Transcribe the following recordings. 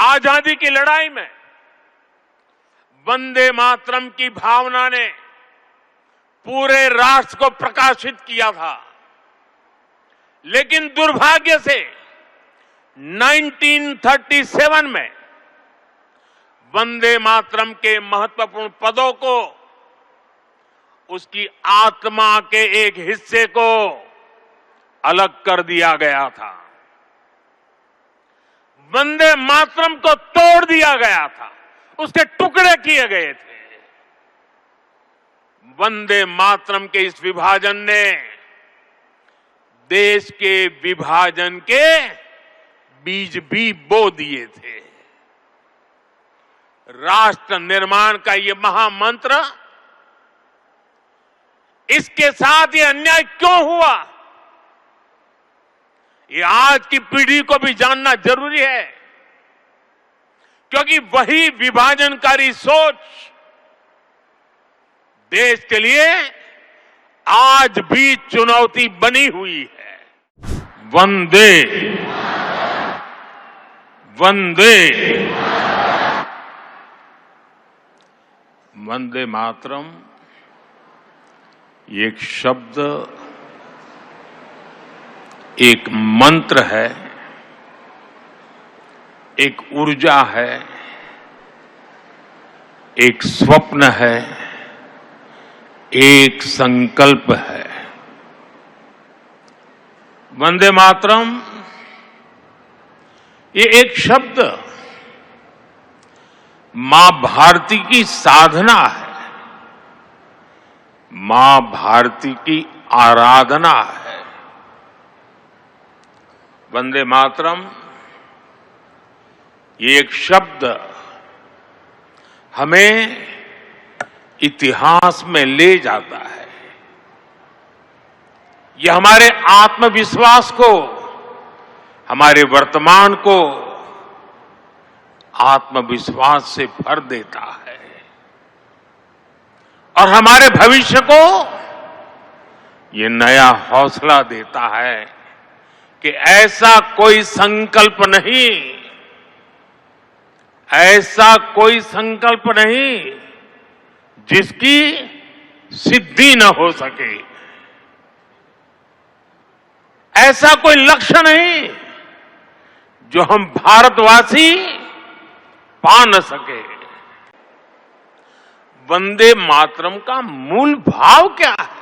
आजादी की लड़ाई में वंदे मातरम की भावना ने पूरे राष्ट्र को प्रकाशित किया था। लेकिन दुर्भाग्य से 1937 में वंदे मातरम के महत्वपूर्ण पदों को उसकी आत्मा के एक हिस्से को अलग कर दिया गया था। वंदे मातरम को तोड़ दिया गया था, उसके टुकड़े किए गए थे। वंदे मातरम के इस विभाजन ने देश के विभाजन के बीज भी बो दिए थे। राष्ट्र निर्माण का ये महामंत्र, इसके साथ ये अन्याय क्यों हुआ, ये आज की पीढ़ी को भी जानना जरूरी है, क्योंकि वही विभाजनकारी सोच देश के लिए आज भी चुनौती बनी हुई है। वंदे वंदे वंदे मातरम ये एक शब्द, एक मंत्र है, एक ऊर्जा है, एक स्वप्न है, एक संकल्प है। वंदे मातरम ये एक शब्द मां भारती की साधना है, मां भारती की आराधना है। वंदे मातरम ये एक शब्द हमें इतिहास में ले जाता है। ये हमारे आत्मविश्वास को, हमारे वर्तमान को आत्मविश्वास से भर देता है और हमारे भविष्य को ये नया हौसला देता है कि ऐसा कोई संकल्प नहीं, ऐसा कोई संकल्प नहीं जिसकी सिद्धि न हो सके, ऐसा कोई लक्ष्य नहीं जो हम भारतवासी पा न सके। वंदे मातरम का मूल भाव क्या है?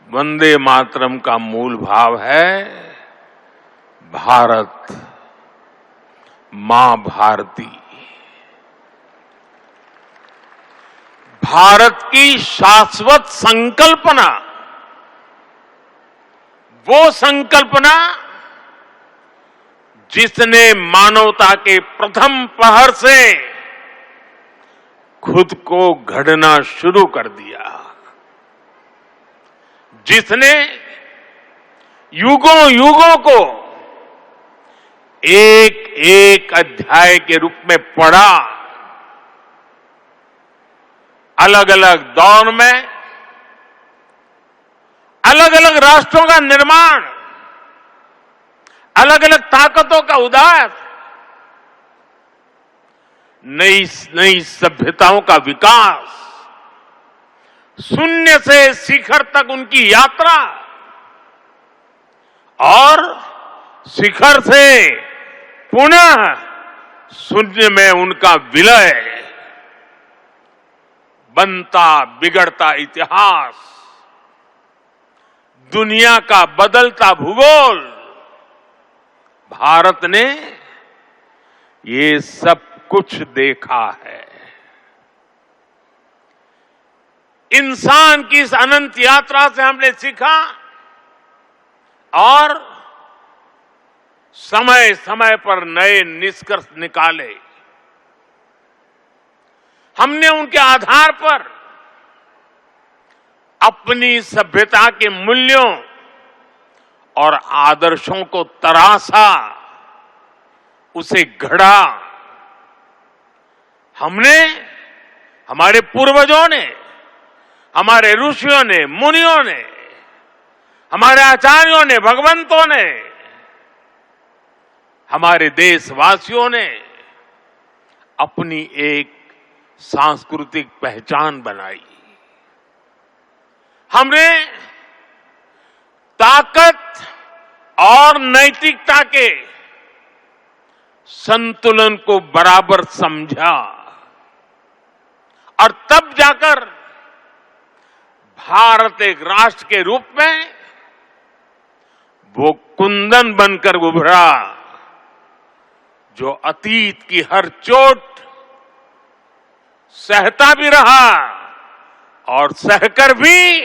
वंदे मातरम का मूल भाव है भारत, मां भारती। भारत की शाश्वत संकल्पना, वो संकल्पना जिसने मानवता के प्रथम पहर से खुद को गढ़ना शुरू कर दिया, जिसने युगों युगों को एक एक अध्याय के रूप में पढ़ा, अलग अलग दौर में अलग अलग राष्ट्रों का निर्माण, अलग अलग ताकतों का उदय, नई नई सभ्यताओं का विकास, शून्य से शिखर तक उनकी यात्रा और शिखर से पुनः शून्य में उनका विलय, बनता बिगड़ता इतिहास, दुनिया का बदलता भूगोल, भारत ने ये सब कुछ देखा है। इंसान की इस अनंत यात्रा से हमने सीखा और समय समय पर नए निष्कर्ष निकाले। हमने उनके आधार पर अपनी सभ्यता के मूल्यों और आदर्शों को तराशा, उसे गढ़ा। हमने, हमारे पूर्वजों ने, हमारे ऋषियों ने, मुनियों ने, हमारे आचार्यों ने, भगवंतों ने हमारे देशवासियों ने अपनी एक सांस्कृतिक पहचान बनाई। हमने ताकत और नैतिकता के संतुलन को बराबर समझा और तब जाकर भारत एक राष्ट्र के रूप में वो कुंदन बनकर उभरा जो अतीत की हर चोट सहता भी रहा और सहकर भी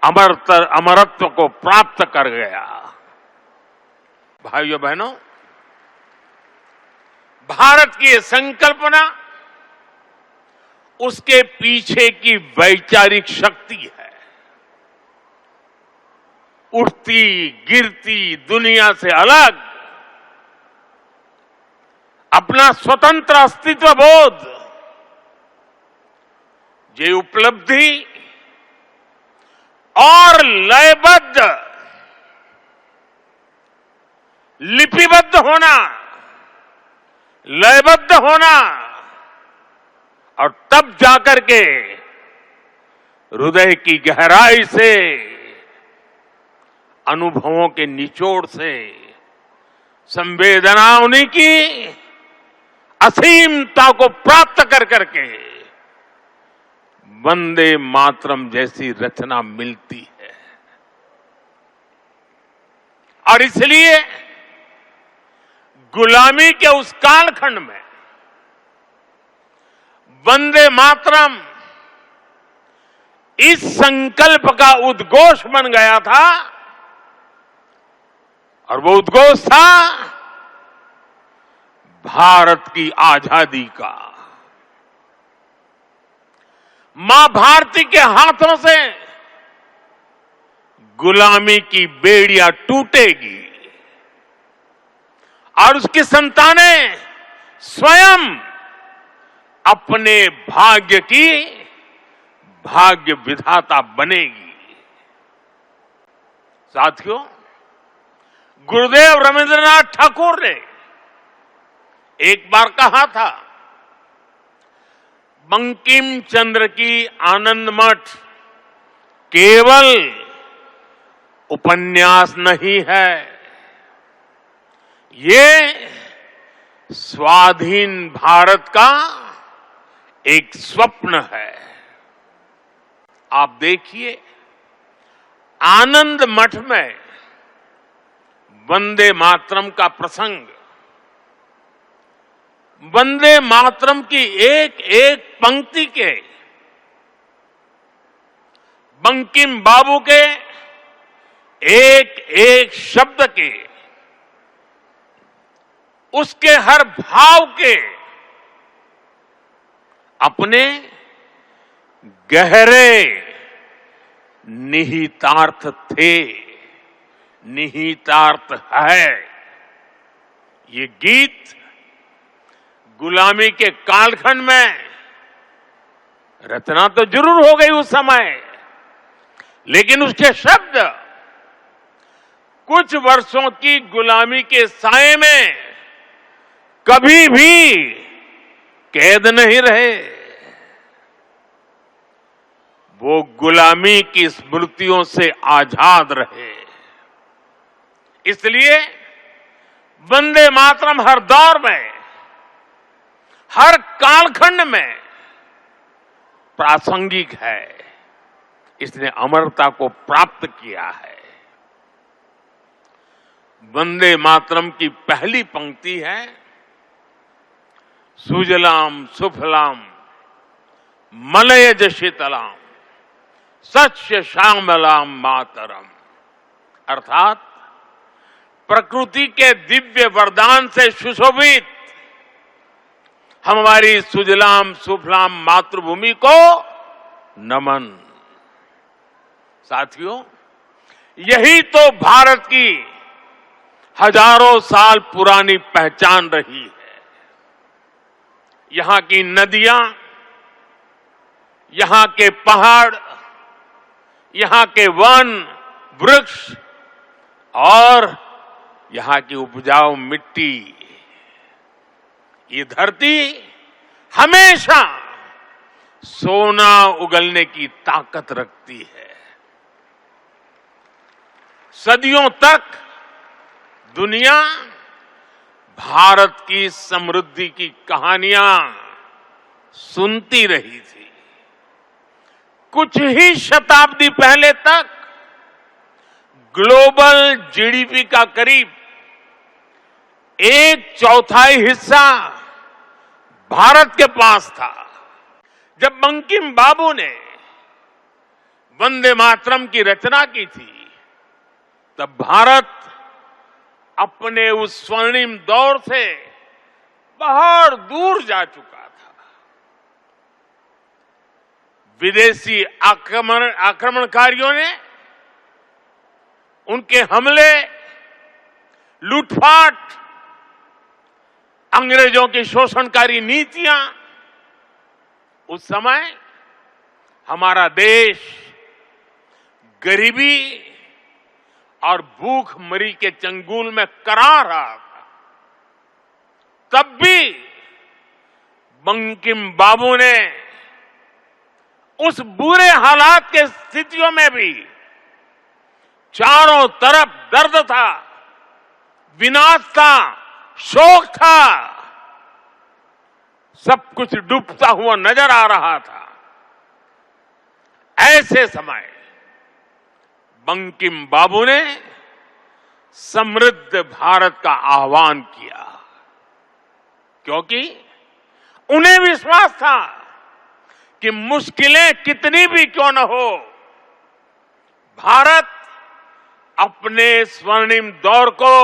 अमरत्व को प्राप्त कर गया। भाइयों बहनों, भारत की ये संकल्पना उसके पीछे की वैचारिक शक्ति है। उठती गिरती दुनिया से अलग अपना स्वतंत्र अस्तित्व बोध, ये उपलब्धि और लयबद्ध लिपिबद्ध होना, लयबद्ध होना और तब जाकर के हृदय की गहराई से, अनुभवों के निचोड़ से, संवेदनाओं की असीमता को प्राप्त कर करके वंदे मातरम जैसी रचना मिलती है। और इसलिए गुलामी के उस कालखंड में वंदे मातरम इस संकल्प का उद्घोष बन गया था और वो उद्घोष था भारत की आजादी का। मां भारती के हाथों से गुलामी की बेड़ियां टूटेगी और उसकी संतानें स्वयं अपने भाग्य की भाग्य विधाता बनेगी। साथियों, गुरुदेव रविंद्रनाथ ठाकुर ने एक बार कहा था, बंकिम चंद्र की आनंद मठ केवल उपन्यास नहीं है, ये स्वाधीन भारत का एक स्वप्न है। आप देखिए, आनंद मठ में वंदे मातरम का प्रसंग, वंदे मातरम की एक एक पंक्ति के, बंकिम बाबू के एक एक शब्द के, उसके हर भाव के अपने गहरे निहितार्थ थे, निहितार्थ है। ये गीत गुलामी के कालखंड में रचना तो जरूर हो गई उस समय, लेकिन उसके शब्द कुछ वर्षों की गुलामी के साए में कभी भी कैद नहीं रहे। वो गुलामी की स्मृतियों से आजाद रहे। इसलिए वंदे मातरम हर दौर में, हर कालखंड में प्रासंगिक है। इसने अमरता को प्राप्त किया है। वंदे मातरम की पहली पंक्ति है, सुजलाम सुफलाम मलयज शीतलाम सच्य श्यामलाम मातरम, अर्थात प्रकृति के दिव्य वरदान से सुशोभित हमारी सुजलाम सुफलाम मातृभूमि को नमन। साथियों, यही तो भारत की हजारों साल पुरानी पहचान रही है। यहां की नदियां, यहां के पहाड़, यहां के वन वृक्ष और यहां की उपजाऊ मिट्टी, ये धरती हमेशा सोना उगलने की ताकत रखती है। सदियों तक दुनिया भारत की समृद्धि की कहानियां सुनती रही थी। कुछ ही शताब्दी पहले तक ग्लोबल जीडीपी का करीब 1/4 हिस्सा भारत के पास था। जब बंकिम बाबू ने वंदे मातरम की रचना की थी, तब भारत अपने उस स्वर्णिम दौर से बहुत दूर जा चुका था। विदेशी आक्रमणकारियों ने उनके हमले, लूटपाट, अंग्रेजों की शोषणकारी नीतियां, उस समय हमारा देश गरीबी और भूखमरी के चंगुल में करा रहा था। तब भी बंकिम बाबू ने उस बुरे हालात के स्थितियों में भी चारों तरफ दर्द था, विनाश था, शोक था, सब कुछ डूबता हुआ नजर आ रहा था। ऐसे समय बंकिम बाबू ने समृद्ध भारत का आह्वान किया, क्योंकि उन्हें विश्वास था कि मुश्किलें कितनी भी क्यों न हो, भारत अपने स्वर्णिम दौर को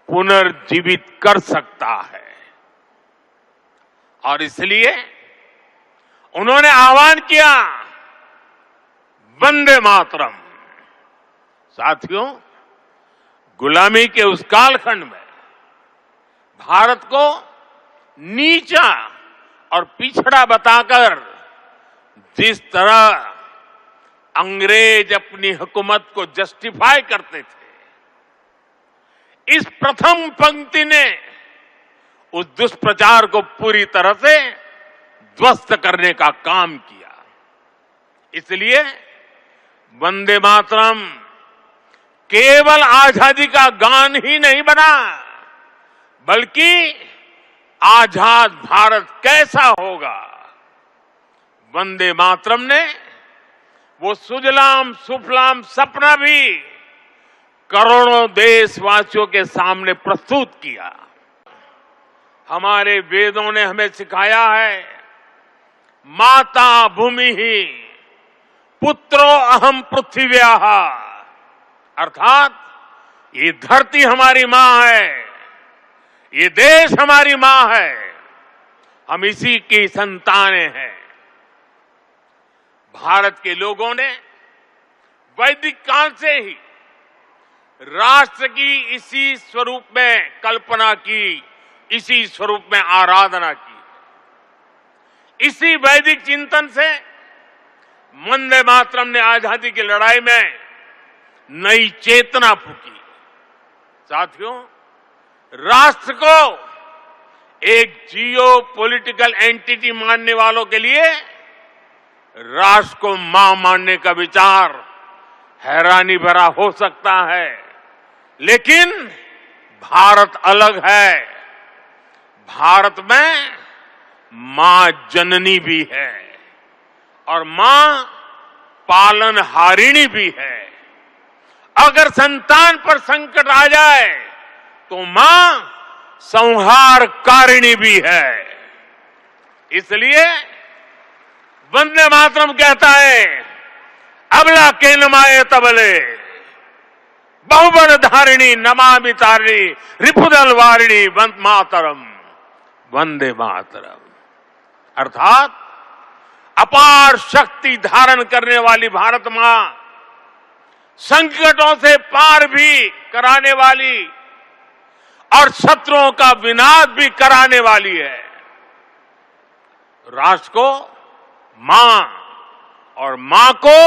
पुनर्जीवित कर सकता है। और इसलिए उन्होंने आह्वान किया, वंदे मातरम। साथियों, गुलामी के उस कालखंड में भारत को नीचा और पिछड़ा बताकर जिस तरह अंग्रेज अपनी हुकूमत को जस्टिफाई करते थे, इस प्रथम पंक्ति ने उस दुष्प्रचार को पूरी तरह से ध्वस्त करने का काम किया। इसलिए वंदे मातरम केवल आजादी का गान ही नहीं बना, बल्कि आजाद भारत कैसा होगा, वंदे मातरम ने वो सुजलाम सुफलाम सपना भी करोड़ों देशवासियों के सामने प्रस्तुत किया। हमारे वेदों ने हमें सिखाया है, माता भूमि ही पुत्रो अहम पृथ्व्याः, अर्थात ये धरती हमारी मां है, ये देश हमारी मां है, हम इसी की संतानें हैं। भारत के लोगों ने वैदिक काल से ही राष्ट्र की इसी स्वरूप में कल्पना की, इसी स्वरूप में आराधना की। इसी वैदिक चिंतन से वंदे मातरम ने आजादी की लड़ाई में नई चेतना फूंकी। साथियों, राष्ट्र को एक जियो पॉलिटिकल एंटिटी मानने वालों के लिए राष्ट्र को मां मानने का विचार हैरानी भरा हो सकता है, लेकिन भारत अलग है। भारत में मां जननी भी है और मां पालनहारिणी भी है। अगर संतान पर संकट आ जाए तो मां संहारकारिणी भी है। इसलिए वंदे मातरम कहता है, अबला के नमाए तबले बहुबल धारिणी नमामि तारिणी रिपुदल वारिणी वंदे मातरम, वंदे मातरम। अर्थात अपार शक्ति धारण करने वाली भारत मां संकटों से पार भी कराने वाली और शत्रुओं का विनाश भी कराने वाली है। राष्ट्र को मां और मां को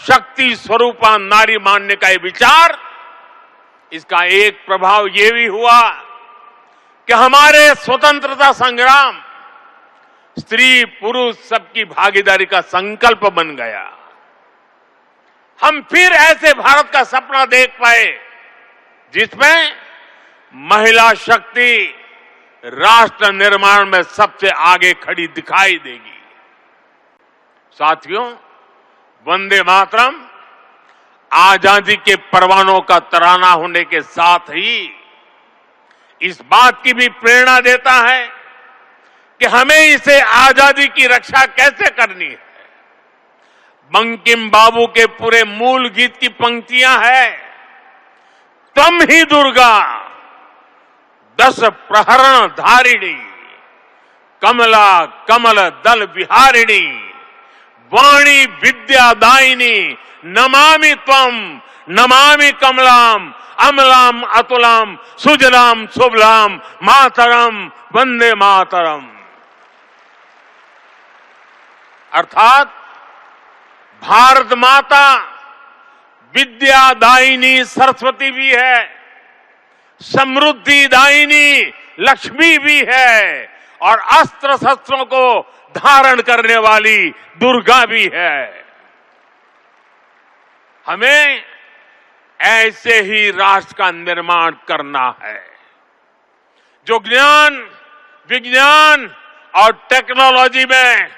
शक्ति स्वरूपा नारी मानने का ये विचार इसका एक प्रभाव ये भी हुआ कि हमारे स्वतंत्रता संग्राम स्त्री पुरुष सबकी भागीदारी का संकल्प बन गया। हम फिर ऐसे भारत का सपना देख पाए जिसमें महिला शक्ति राष्ट्र निर्माण में सबसे आगे खड़ी दिखाई देगी। साथियों, वंदे मातरम आजादी के परवानों का तराना होने के साथ ही इस बात की भी प्रेरणा देता है कि हमें इसे आजादी की रक्षा कैसे करनी है। बंकिम बाबू के पूरे मूल गीत की पंक्तियां हैं, तम ही दुर्गा 10 प्रहरण धारिणी, कमला कमल दल विहारिणी, वाणी विद्यादायिनी, नमामि त्वम नमामि कमलाम, अमलाम अतुलाम, सुजलाम सुबलाम, मातरम वंदे मातरम। अर्थात भारत माता विद्यादायिनी सरस्वती भी है, समृद्धिदायिनी लक्ष्मी भी है और अस्त्र शस्त्रों को धारण करने वाली दुर्गा भी है। हमें ऐसे ही राष्ट्र का निर्माण करना है जो ज्ञान, विज्ञान और टेक्नोलॉजी में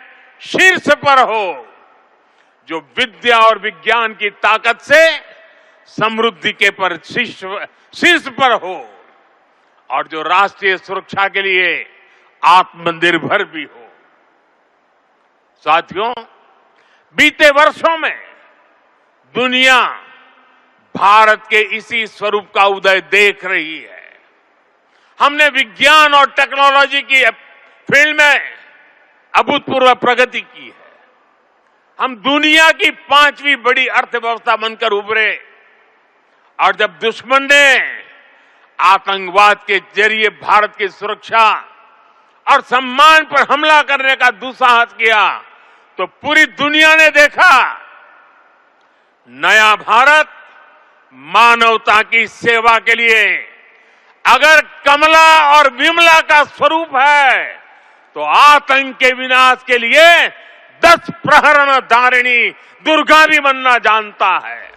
शीर्ष पर हो, जो विद्या और विज्ञान की ताकत से समृद्धि के पर शीर्ष पर हो और जो राष्ट्रीय सुरक्षा के लिए आत्मनिर्भर भी हो। साथियों, बीते वर्षों में दुनिया भारत के इसी स्वरूप का उदय देख रही है। हमने विज्ञान और टेक्नोलॉजी की फील्ड में अभूतपूर्व प्रगति की है। हम दुनिया की 5वीं बड़ी अर्थव्यवस्था बनकर उभरे और जब दुश्मन ने आतंकवाद के जरिए भारत की सुरक्षा और सम्मान पर हमला करने का दुस्साहस किया तो पूरी दुनिया ने देखा नया भारत मानवता की सेवा के लिए अगर कमला और विमला का स्वरूप है तो आतंक के विनाश के लिए 10 प्रहरण धारिणी दुर्गा भी बनना जानता है।